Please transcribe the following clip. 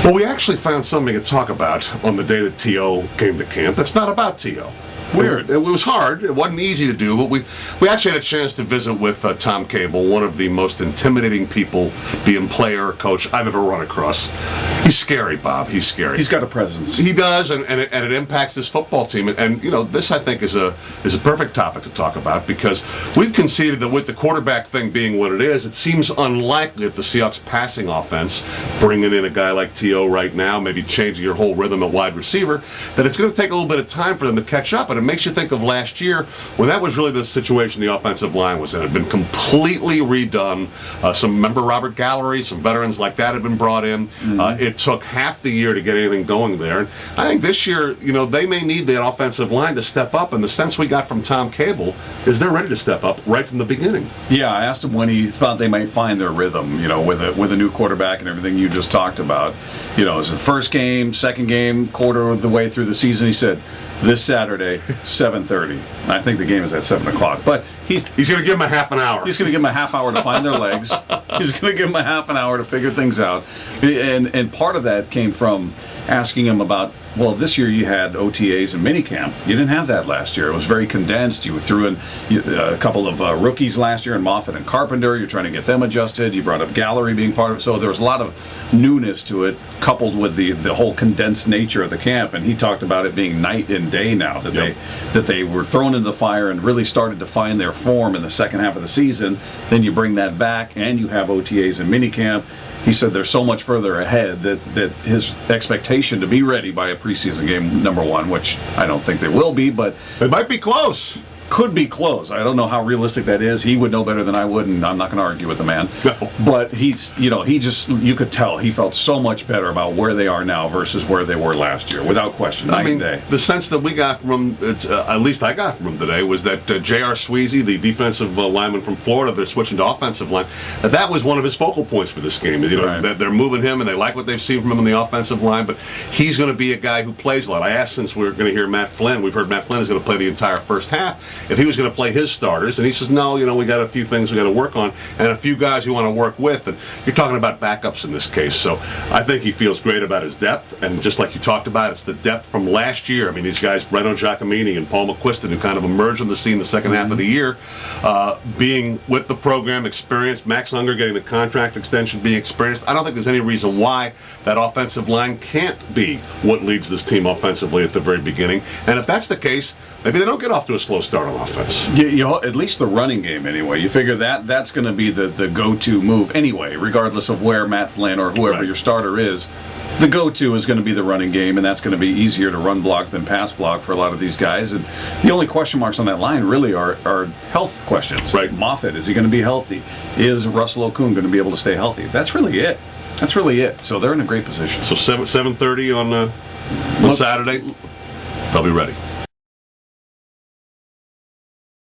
Well, we actually found something to talk about on the day that T.O. came to camp. That's not about T.O. Weird. It was hard. It wasn't easy to do, but we actually had a chance to visit with Tom Cable, one of the most intimidating people, being player or coach I've ever run across. He's scary, Bob. He's scary. He's got a presence. He does, and it impacts this football team. And you know, this I think is a perfect topic to talk about, because we've conceded that with the quarterback thing being what it is, it seems unlikely that the Seahawks passing offense, bringing in a guy like T.O. right now, maybe changing your whole rhythm at wide receiver, that it's going to take a little bit of time for them to catch up. And it makes you think of last year when that was really the situation the offensive line was in. It had been completely redone. Remember Robert Gallery, some veterans like that had been brought in. It took half the year to get anything going there. And I think this year, you know, they may need that offensive line to step up. And the sense we got from Tom Cable is they're ready to step up right from the beginning. Yeah, I asked him when he thought they might find their rhythm, you know, with a new quarterback and everything you just talked about. You know, is it the first game, second game, quarter of the way through the season? He said, this Saturday, 7:30. I think the game is at 7 o'clock. But he's going to give them a half an hour. He's going to give them a half hour to find their legs. He's going to give them a half an hour to figure things out. And part of that came from asking him about, well, this year you had OTAs and minicamp. You didn't have that last year. It was very condensed. You threw in a couple of rookies last year, in Moffitt and Carpenter. You're trying to get them adjusted. You brought up Gallery being part of it. So there was a lot of newness to it, coupled with the whole condensed nature of the camp. And he talked about it being night and day now, that they were thrown into the fire and really started to find their form in the second half of the season. Then you bring that back, and you have OTAs and minicamp. He said they're so much further ahead that his expectation to be ready by a preseason game number one, which I don't think they will be, but it might be close. Could be close. I don't know how realistic that is. He would know better than I would, and I'm not going to argue with the man. No. But you could tell he felt so much better about where they are now versus where they were last year, without question. I mean, the sense that we got from, at least I got from him today, was that J.R. Sweezy, the defensive lineman from Florida, they're switching to offensive line, that was one of his focal points for this game. You know, right. That they're moving him, and they like what they've seen from him on the offensive line, but he's going to be a guy who plays a lot. I asked, since we're going to hear Matt Flynn, we've heard Matt Flynn is going to play the entire first half, if he was going to play his starters, and he says, no, you know, we got a few things we got to work on, and a few guys we want to work with, and you're talking about backups in this case. So I think he feels great about his depth, and just like you talked about, it's the depth from last year. I mean, these guys, Breno Giacomini and Paul McQuiston, who kind of emerged on the scene the second half of the year, being with the program, experienced. Max Unger getting the contract extension, being experienced. I don't think there's any reason why that offensive line can't be what leads this team offensively at the very beginning. And if that's the case, maybe they don't get off to a slow start on offense. At least the running game, anyway. You figure that's going to be the go-to move anyway, regardless of where Matt Flynn or whoever your starter is. The go-to is going to be the running game, and that's going to be easier to run block than pass block for a lot of these guys. And the only question marks on that line really are health questions. Right. Moffitt, is he going to be healthy? Is Russell Okung going to be able to stay healthy? That's really it. So they're in a great position. So 7:30 on Saturday, they'll be ready.